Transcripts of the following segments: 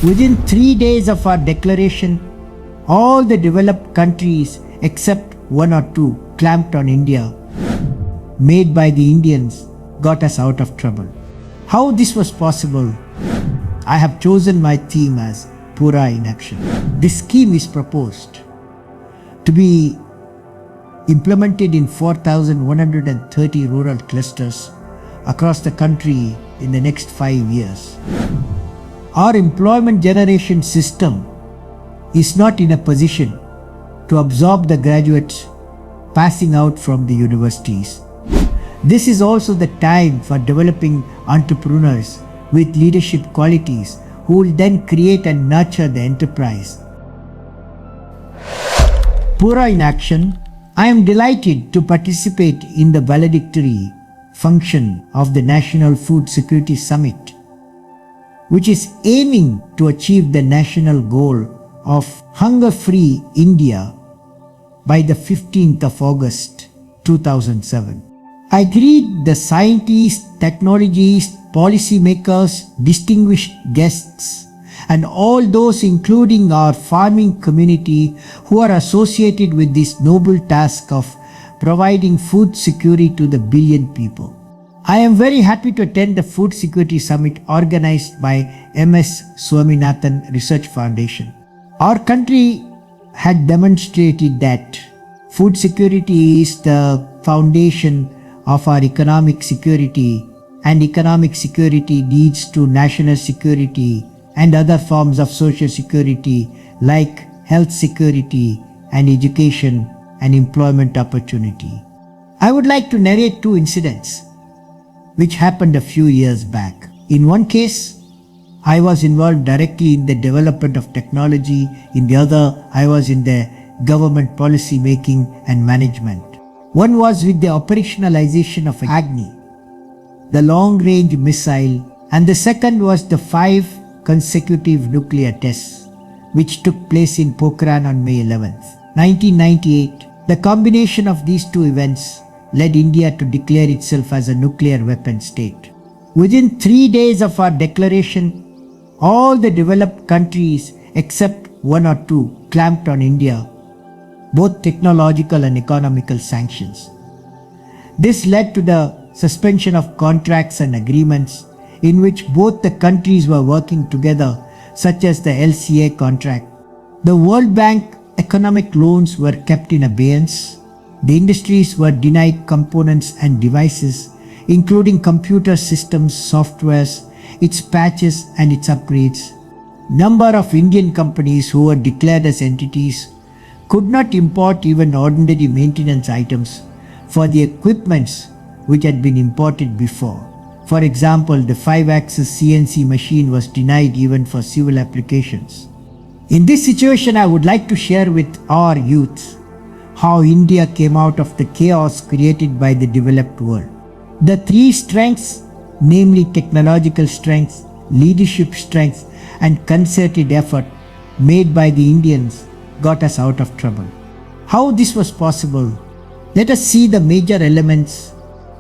Within 3 days of our declaration, all the developed countries except one or two clamped on India, made by the Indians, got us out of trouble. How this was possible? I have chosen my theme as Pura in Action. This scheme is proposed to be implemented in 4,130 rural clusters across the country in the next 5 years. Our employment generation system is not in a position to absorb the graduates passing out from the universities. This is also the time for developing entrepreneurs with leadership qualities who will then create and nurture the enterprise. Pura in Action. I am delighted to participate in the valedictory function of the National Food Security Summit, which is aiming to achieve the national goal of hunger-free India by the 15th of August 2007. I greet the scientists, technologists, policymakers, distinguished guests, and all those including our farming community who are associated with this noble task of providing food security to the billion people. I am very happy to attend the Food Security Summit organized by MS Swaminathan Research Foundation. Our country had demonstrated that food security is the foundation of our economic security, and economic security leads to national security and other forms of social security like health security and education and employment opportunity. I would like to narrate two incidents which happened a few years back. In one case, I was involved directly in the development of technology. In the other, I was in the government policy making and management. One was with the operationalization of Agni, the long-range missile, and the second was the 5 consecutive nuclear tests which took place in Pokhran on May 11th, 1998. The combination of these two events led India to declare itself as a nuclear weapon state. Within 3 days of our declaration, all the developed countries except one or two clamped on India, both technological and economical sanctions. This led to the suspension of contracts and agreements in which both the countries were working together, such as the LCA contract. The World Bank economic loans were kept in abeyance. The industries were denied components and devices, including computer systems, softwares, its patches and its upgrades. Number of Indian companies who were declared as entities could not import even ordinary maintenance items for the equipments which had been imported before. For example, the 5-axis CNC machine was denied even for civil applications. In this situation, I would like to share with our youth how India came out of the chaos created by the developed world. The 3 strengths, namely technological strength, leadership strength, and concerted effort made by the Indians, got us out of trouble. How this was possible? Let us see the major elements.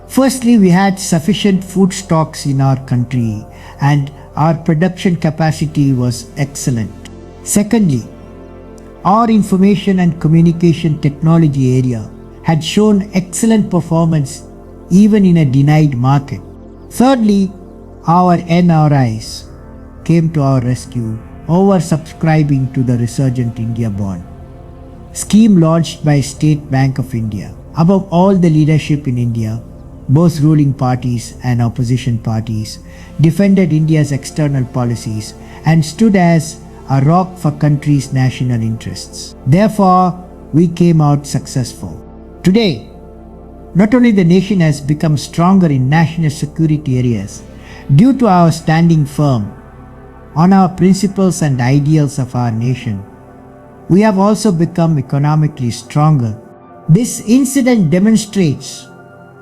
Firstly, we had sufficient food stocks in our country and our production capacity was excellent. Secondly, our information and communication technology area had shown excellent performance even in a denied market. Thirdly, our NRIs came to our rescue, oversubscribing to the Resurgent India Bond scheme launched by State Bank of India. Above all, the leadership in India, both ruling parties and opposition parties, defended India's external policies and stood as a rock for country's national interests. Therefore, we came out successful. Today, not only the nation has become stronger in national security areas due to our standing firm on our principles and ideals of our nation, we have also become economically stronger. This incident demonstrates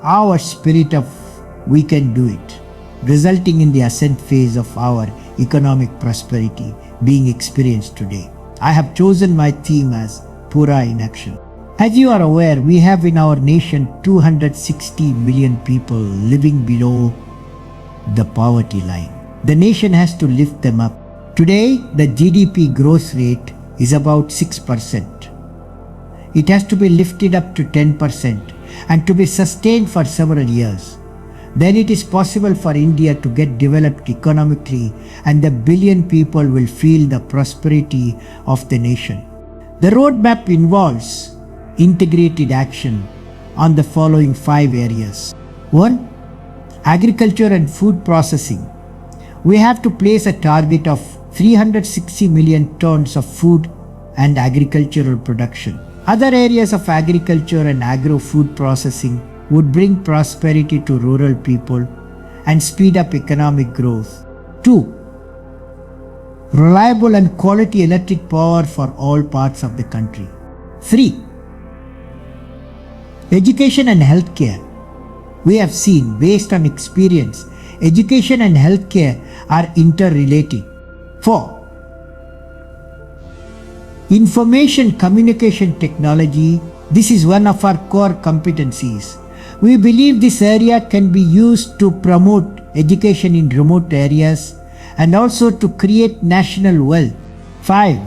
our spirit of we can do it, resulting in the ascent phase of our economic prosperity being experienced today. I have chosen my theme as Pura in Action. As you are aware, we have in our nation 260 million people living below the poverty line. The nation has to lift them up Today, the GDP growth rate is about 6%. It has to be lifted up to 10% and to be sustained for several years. Then it is possible for India to get developed economically and the billion people will feel the prosperity of the nation. The roadmap involves integrated action on the following 5 areas. 1. Agriculture and food processing. We have to place a target of 360 million tons of food and agricultural production. Other areas of agriculture and agro-food processing would bring prosperity to rural people and speed up economic growth. 2. Reliable and quality electric power for all parts of the country. 3. Education and healthcare. We have seen, based on experience, education and healthcare are interrelated. 4. Information communication technology. This is one of our core competencies. We believe this area can be used to promote education in remote areas and also to create national wealth. 5.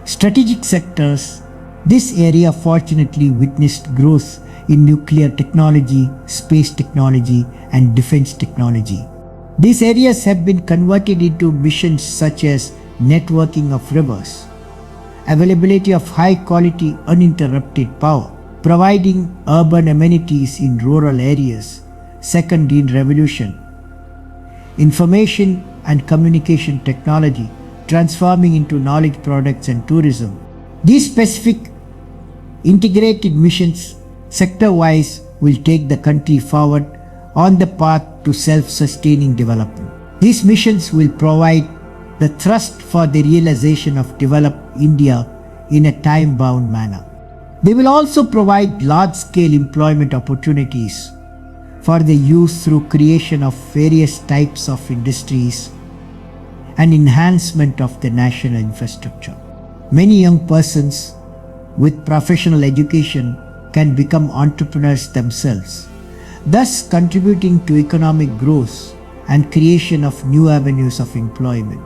Strategic sectors. This area fortunately witnessed growth in nuclear technology, space technology, and defense technology. These areas have been converted into missions such as networking of rivers, availability of high quality uninterrupted power, providing urban amenities in rural areas, second green revolution, information and communication technology, transforming into knowledge products and tourism. These specific integrated missions, sector-wise, will take the country forward on the path to self-sustaining development. These missions will provide the thrust for the realization of developed India in a time-bound manner. They will also provide large-scale employment opportunities for the youth through creation of various types of industries and enhancement of the national infrastructure. Many young persons with professional education can become entrepreneurs themselves, thus contributing to economic growth and creation of new avenues of employment.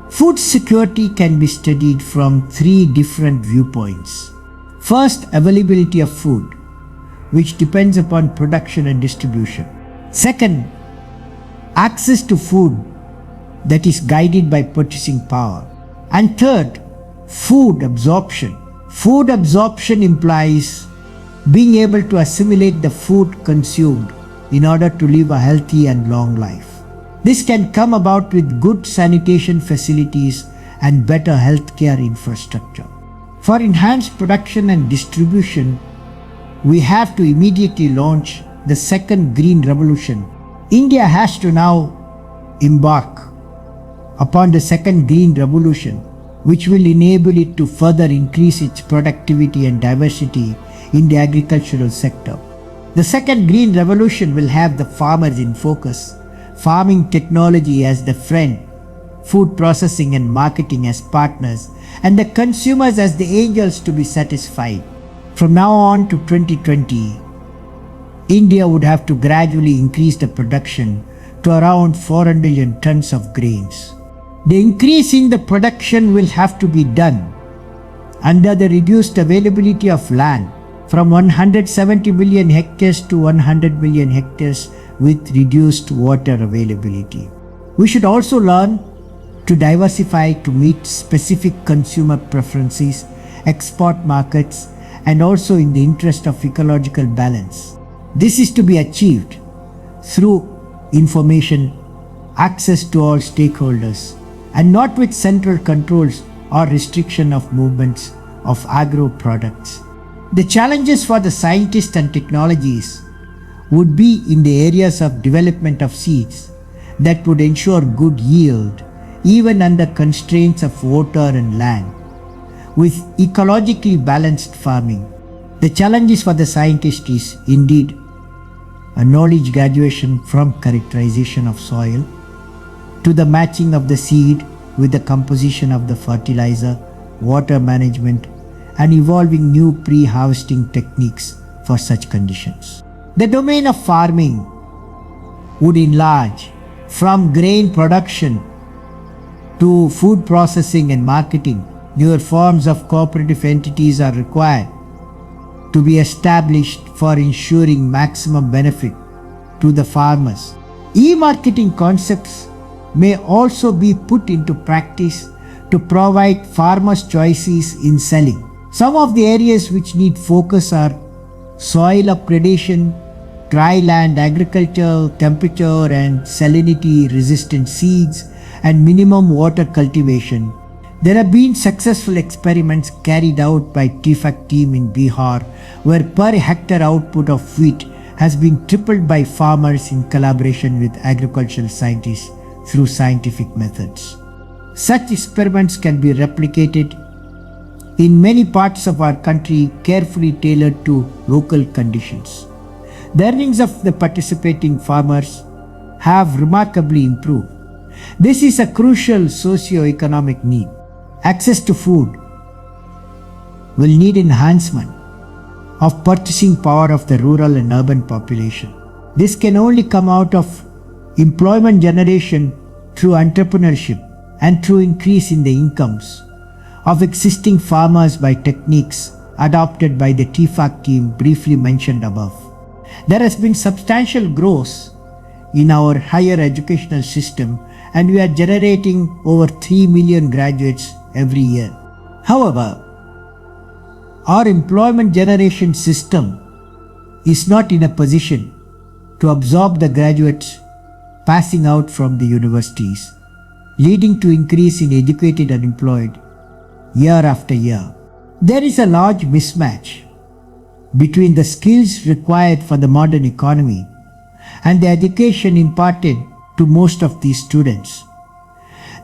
Food security can be studied from 3 different viewpoints. First, availability of food, which depends upon production and distribution. Second, access to food that is guided by purchasing power. And third, food absorption. Food absorption implies being able to assimilate the food consumed in order to live a healthy and long life. This can come about with good sanitation facilities and better healthcare infrastructure. For enhanced production and distribution, we have to immediately launch the second green revolution. India has to now embark upon the second green revolution, which will enable it to further increase its productivity and diversity in the agricultural sector. The second green revolution will have the farmers in focus, farming technology as the friend, food processing and marketing as partners, and the consumers as the angels to be satisfied. From now on to 2020, India would have to gradually increase the production to around 400 million tons of grains. The increase in the production will have to be done under the reduced availability of land from 170 million hectares to 100 million hectares with reduced water availability. We should also learn to diversify to meet specific consumer preferences, export markets, and also in the interest of ecological balance. This is to be achieved through information, access to all stakeholders, and not with central controls or restriction of movements of agro products. The challenges for the scientists and technologies would be in the areas of development of seeds that would ensure good yield even under constraints of water and land, with ecologically balanced farming. The challenges for the scientist is indeed a knowledge graduation from characterization of soil to the matching of the seed with the composition of the fertilizer, water management, and evolving new pre-harvesting techniques for such conditions. The domain of farming would enlarge from grain production to food processing and marketing, newer forms of cooperative entities are required to be established for ensuring maximum benefit to the farmers. E-marketing concepts may also be put into practice to provide farmers choices in selling. Some of the areas which need focus are soil upgradation, dry land agriculture, temperature and salinity resistant seeds, and minimum water cultivation. There have been successful experiments carried out by TIFAC team in Bihar, where per hectare output of wheat has been tripled by farmers in collaboration with agricultural scientists through scientific methods. Such experiments can be replicated in many parts of our country, carefully tailored to local conditions. The earnings of the participating farmers have remarkably improved. This is a crucial socio-economic need. Access to food will need enhancement of purchasing power of the rural and urban population. This can only come out of employment generation through entrepreneurship and through increase in the incomes of existing farmers by techniques adopted by the TIFAC team briefly mentioned above. There has been substantial growth in our higher educational system, and we are generating over 3 million graduates every year. However, our employment generation system is not in a position to absorb the graduates passing out from the universities, leading to increase in educated unemployed year after year. There is a large mismatch between the skills required for the modern economy and the education imparted to most of these students.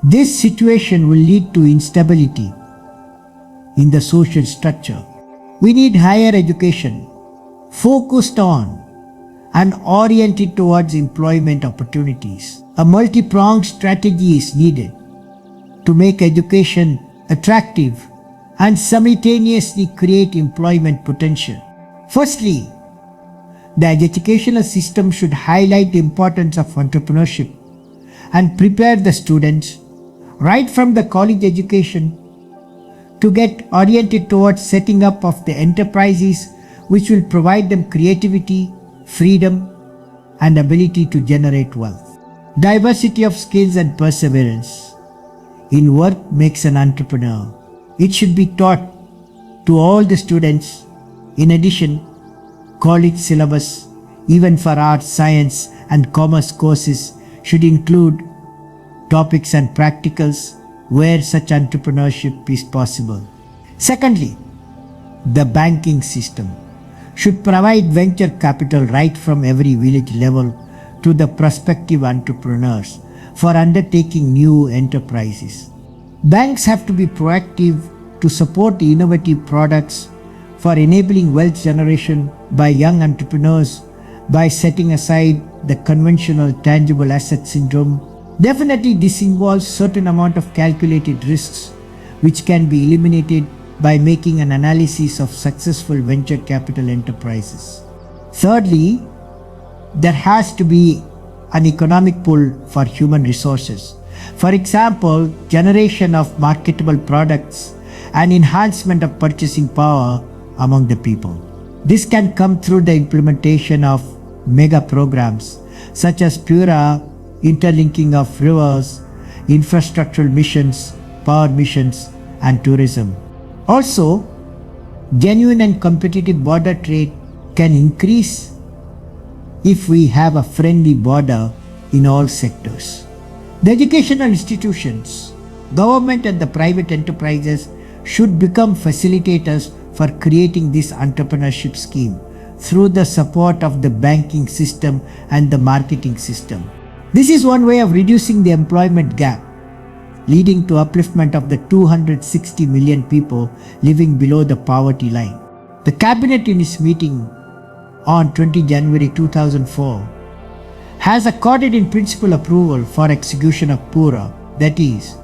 This situation will lead to instability in the social structure. We need higher education focused on and oriented towards employment opportunities. A multi-pronged strategy is needed to make education attractive and simultaneously create employment potential. Firstly, the educational system should highlight the importance of entrepreneurship and prepare the students right from the college education to get oriented towards setting up of the enterprises which will provide them creativity, freedom, and ability to generate wealth. Diversity of skills and perseverance in work makes an entrepreneur. It should be taught to all the students. In addition, college syllabus, even for arts, science, and commerce courses, should include topics and practicals where such entrepreneurship is possible. Secondly, the banking system should provide venture capital right from every village level to the prospective entrepreneurs for undertaking new enterprises. Banks have to be proactive to support the innovative products for enabling wealth generation by young entrepreneurs by setting aside the conventional tangible asset syndrome. Definitely this involves certain amount of calculated risks which can be eliminated by making an analysis of successful venture capital enterprises. Thirdly, there has to be an economic pull for human resources. For example, generation of marketable products and enhancement of purchasing power among the people. This can come through the implementation of mega programs such as Pura, interlinking of rivers, infrastructural missions, power missions, and tourism. Also, genuine and competitive border trade can increase if we have a friendly border in all sectors. The educational institutions, government and the private enterprises should become facilitators for creating this entrepreneurship scheme through the support of the banking system and the marketing system. This is one way of reducing the employment gap, leading to upliftment of the 260 million people living below the poverty line. The cabinet in its meeting on 20 January 2004 has accorded in principle approval for execution of Pura, that is,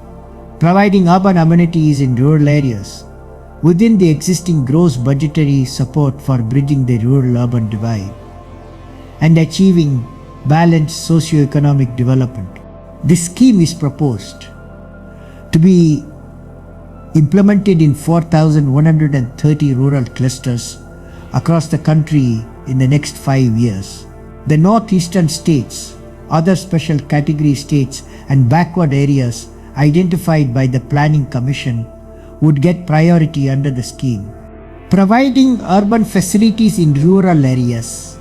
providing urban amenities in rural areas within the existing gross budgetary support for bridging the rural-urban divide and achieving balanced socio-economic development. This scheme is proposed to be implemented in 4,130 rural clusters across the country in the next 5 years. The northeastern states, other special category states and backward areas identified by the Planning Commission would get priority under the scheme. Providing urban facilities in rural areas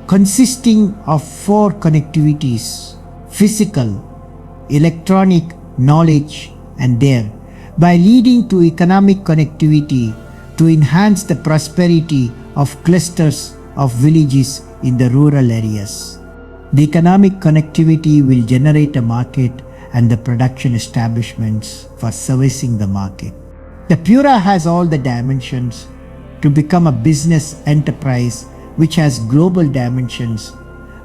consisting of 4 connectivities: physical, electronic, knowledge and dare, by leading to economic connectivity to enhance the prosperity of clusters of villages in the rural areas. The economic connectivity will generate a market and the production establishments for servicing the market. The Pura has all the dimensions to become a business enterprise which has global dimensions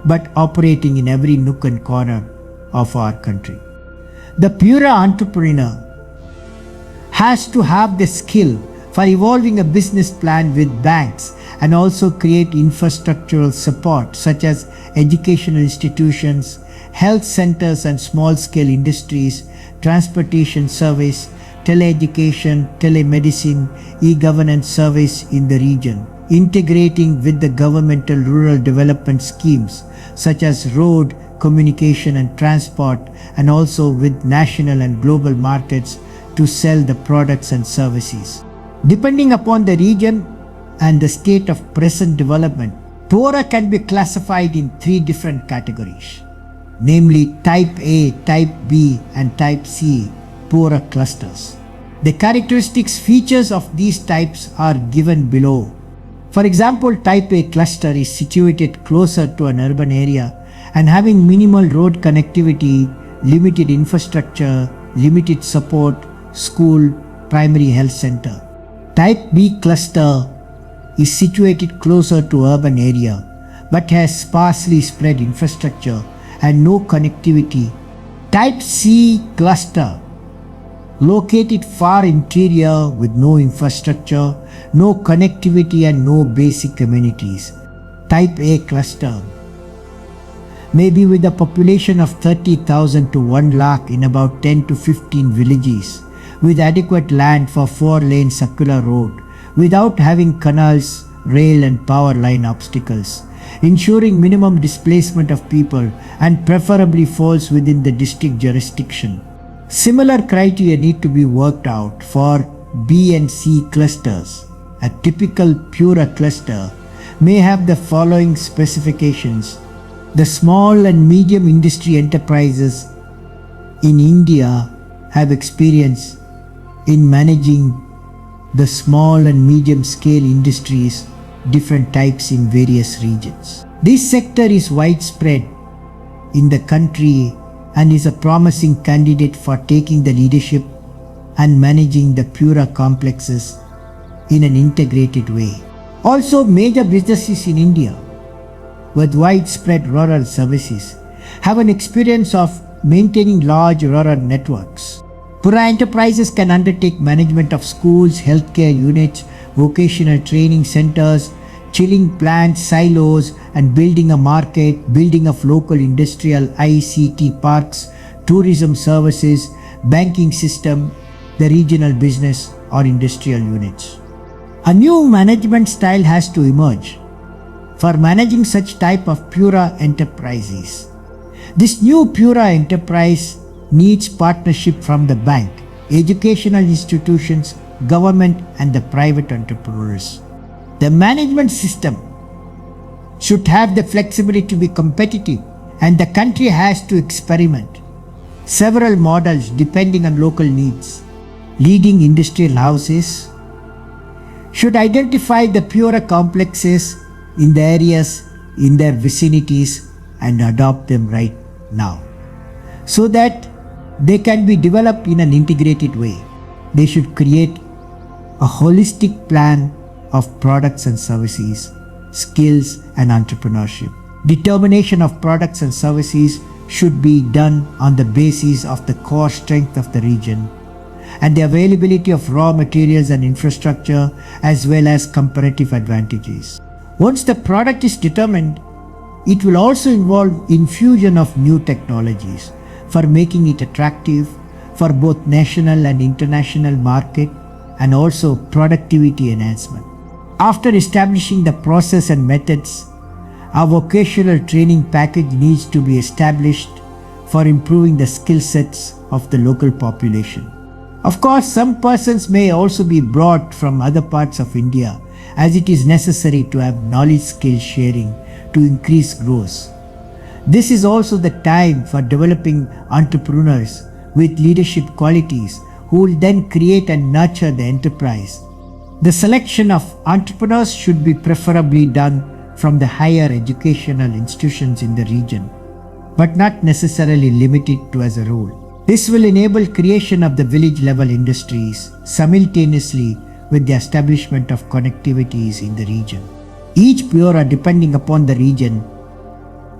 but operating in every nook and corner of our country. The Pura entrepreneur has to have the skill for evolving a business plan with banks and also create infrastructural support such as educational institutions, health centers and small-scale industries, transportation service, teleeducation, telemedicine, e-governance service in the region, integrating with the governmental rural development schemes such as road, communication and transport, and also with national and global markets to sell the products and services. Depending upon the region and the state of present development, Pura can be classified in 3 different categories, namely Type A, Type B and Type C Pura clusters. The characteristics features of these types are given below. For example, Type A cluster is situated closer to an urban area and having minimal road connectivity, limited infrastructure, limited support, school, primary health center. Type B cluster is situated closer to urban area but has sparsely spread infrastructure and no connectivity. Type C cluster located far interior with no infrastructure, no connectivity and no basic amenities. Type A cluster may be with a population of 30,000 to 1 lakh in about 10 to 15 villages, with adequate land for 4-lane circular road, without having canals, rail and power line obstacles, ensuring minimum displacement of people and preferably falls within the district jurisdiction. Similar criteria need to be worked out for B and C clusters. A typical Pura cluster may have the following specifications. The small and medium industry enterprises in India have experience in managing the small and medium scale industries, different types in various regions. This sector is widespread in the country and is a promising candidate for taking the leadership and managing the Pura complexes in an integrated way. Also, major businesses in India with widespread rural services have an experience of maintaining large rural networks. Pura enterprises can undertake management of schools, healthcare units, vocational training centers, chilling plants, silos, and building a market, building of local industrial ICT parks, tourism services, banking system, the regional business or industrial units. A new management style has to emerge for managing such type of Pura enterprises. This new Pura enterprise needs partnership from the bank, educational institutions, government and the private entrepreneurs. The management system should have the flexibility to be competitive and the country has to experiment several models depending on local needs. Leading industrial houses should identify the Pura complexes in the areas in their vicinities and adopt them right now, so that they can be developed in an integrated way. They should create a holistic plan of products and services, skills and entrepreneurship. Determination of products and services should be done on the basis of the core strength of the region and the availability of raw materials and infrastructure as well as comparative advantages. Once the product is determined, it will also involve infusion of new technologies for making it attractive, for both national and international market and also productivity enhancement. After establishing the process and methods, a vocational training package needs to be established for improving the skill sets of the local population. Of course, some persons may also be brought from other parts of India, as it is necessary to have knowledge skill sharing to increase growth. This is also the time for developing entrepreneurs with leadership qualities who will then create and nurture the enterprise. The selection of entrepreneurs should be preferably done from the higher educational institutions in the region, but not necessarily limited to as a rule. This will enable creation of the village level industries simultaneously with the establishment of connectivities in the region. Each bureau, depending upon the region,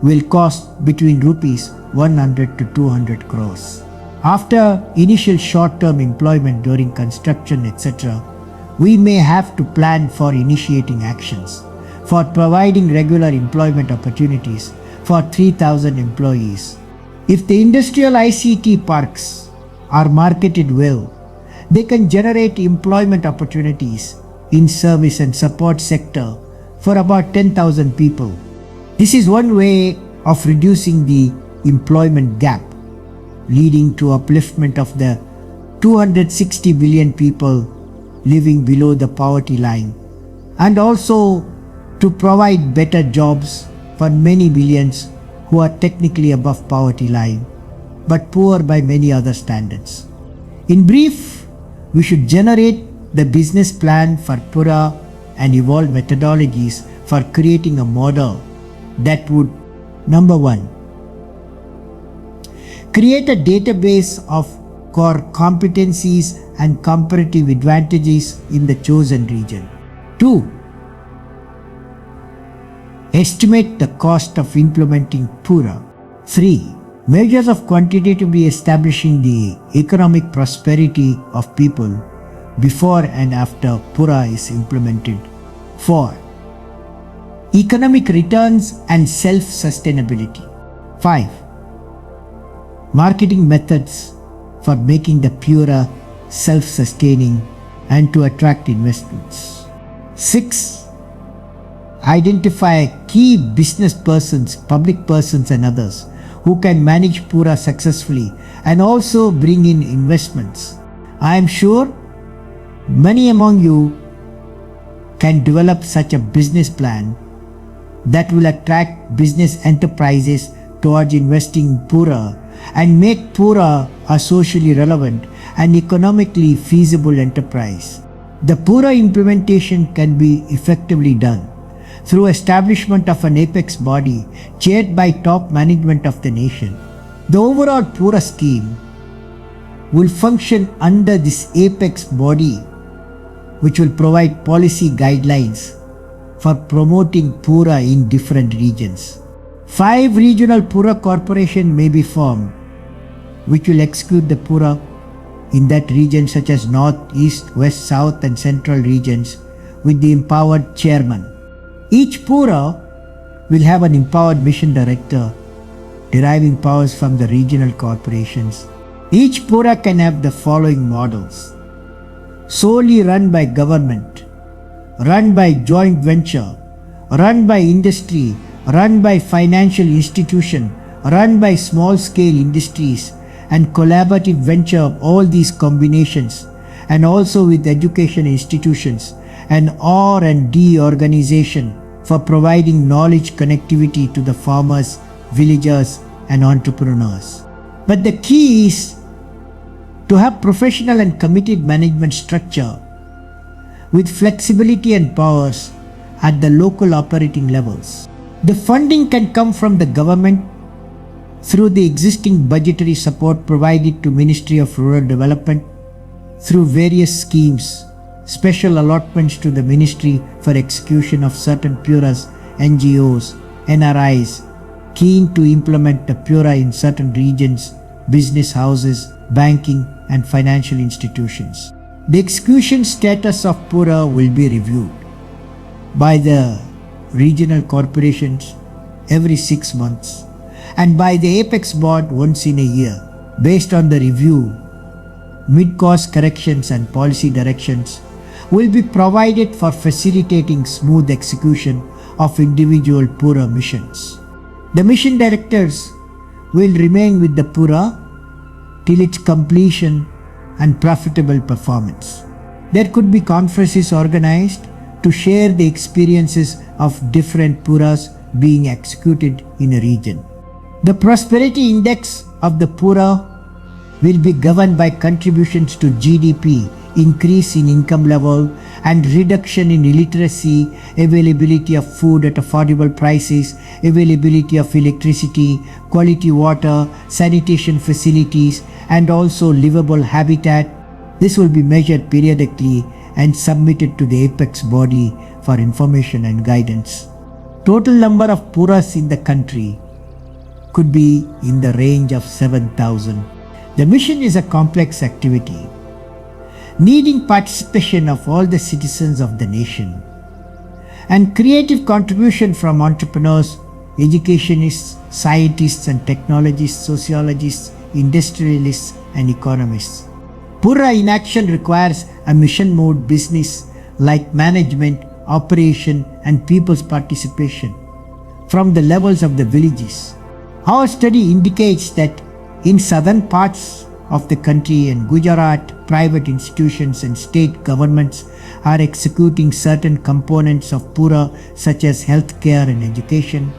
will cost between rupees 100 to 200 crores. After initial short-term employment during construction, etc., we may have to plan for initiating actions, for providing regular employment opportunities for 3,000 employees. If the industrial ICT parks are marketed well, they can generate employment opportunities in service and support sector for about 10,000 people. This is one way of reducing the employment gap, leading to upliftment of the 260 billion people living below the poverty line, and also to provide better jobs for many millions who are technically above poverty line but poor by many other standards. In brief, we should generate the business plan for Pura and evolve methodologies for creating a model that would, number one, create a database of core competencies and comparative advantages in the chosen region. 2. Estimate the cost of implementing Pura. 3. Measures of quantitatively establishing the economic prosperity of people before and after Pura is implemented. 4. Economic returns and self-sustainability. 5. Marketing methods for making the Pura self-sustaining and to attract investments. 6. Identify key business persons, public persons and others who can manage Pura successfully and also bring in investments. I am sure many among you can develop such a business plan that will attract business enterprises towards investing in Pura and make Pura a socially relevant and economically feasible enterprise. The Pura implementation can be effectively done through establishment of an apex body chaired by top management of the nation. The overall Pura scheme will function under this apex body, which will provide policy guidelines for promoting Pura in different regions. 5 regional Pura corporations may be formed, which will execute the Pura in that region, such as North, East, West, South and Central regions, with the empowered chairman. Each Pura will have an empowered mission director deriving powers from the regional corporations. Each Pura can have the following models: solely run by government, run by joint venture, run by industry, run by financial institution, run by small-scale industries, and collaborative venture of all these combinations, and also with education institutions and R&D organization for providing knowledge connectivity to the farmers, villagers, and entrepreneurs. But the key is to have professional and committed management structure with flexibility and powers at the local operating levels. The funding can come from the government through the existing budgetary support provided to Ministry of Rural Development through various schemes, special allotments to the ministry for execution of certain Puras, NGOs, NRIs keen to implement the Pura in certain regions, business houses, banking and financial institutions. The execution status of Pura will be reviewed by the regional corporations every 6 months and by the Apex Board once in a year. Based on the review, mid-course corrections and policy directions will be provided for facilitating smooth execution of individual Pura missions. The mission directors will remain with the Pura till its completion and profitable performance. There could be conferences organized to share the experiences of different Puras being executed in a region. The prosperity index of the Pura will be governed by contributions to GDP, increase in income level, and reduction in illiteracy, availability of food at affordable prices, availability of electricity, quality water, sanitation facilities, and also livable habitat. This will be measured periodically and submitted to the apex body for information and guidance. Total number of Puras in the country could be in the range of 7,000. The mission is a complex activity, needing participation of all the citizens of the nation and creative contribution from entrepreneurs, educationists, scientists and technologists, sociologists, industrialists and economists. Pura in action requires a mission mode business like management, operation and people's participation from the levels of the villages. Our study indicates that in southern parts of the country and Gujarat, private institutions and state governments are executing certain components of Pura such as healthcare and education.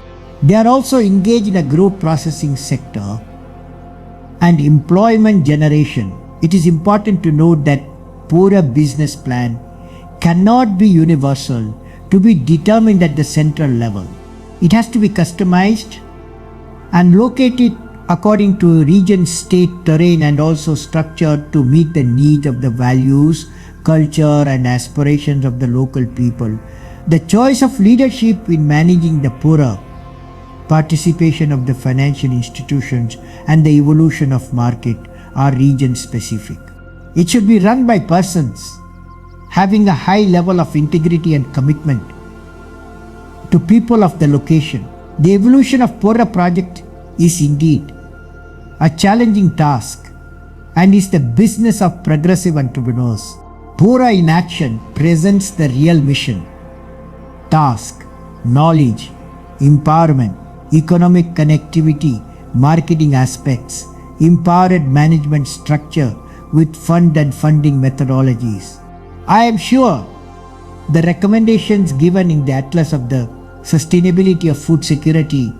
They are also engaged in a group processing sector and employment generation. It is important to note that Pura business plan cannot be universal to be determined at the central level. It has to be customized and located according to region, state, terrain and also structured to meet the needs of the values, culture and aspirations of the local people. The choice of leadership in managing the Pura, participation of the financial institutions and the evolution of market are region specific. It should be run by persons having a high level of integrity and commitment to people of the location. The evolution of Pura project is indeed a challenging task and is the business of progressive entrepreneurs. Pura in action presents the real mission, task, knowledge, empowerment, economic connectivity, marketing aspects, empowered management structure with fund and funding methodologies. I am sure the recommendations given in the Atlas of the Sustainability of Food Security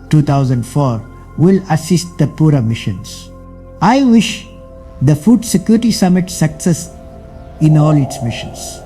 2004 will assist the Pura missions. I wish the Food Security Summit success in all its missions.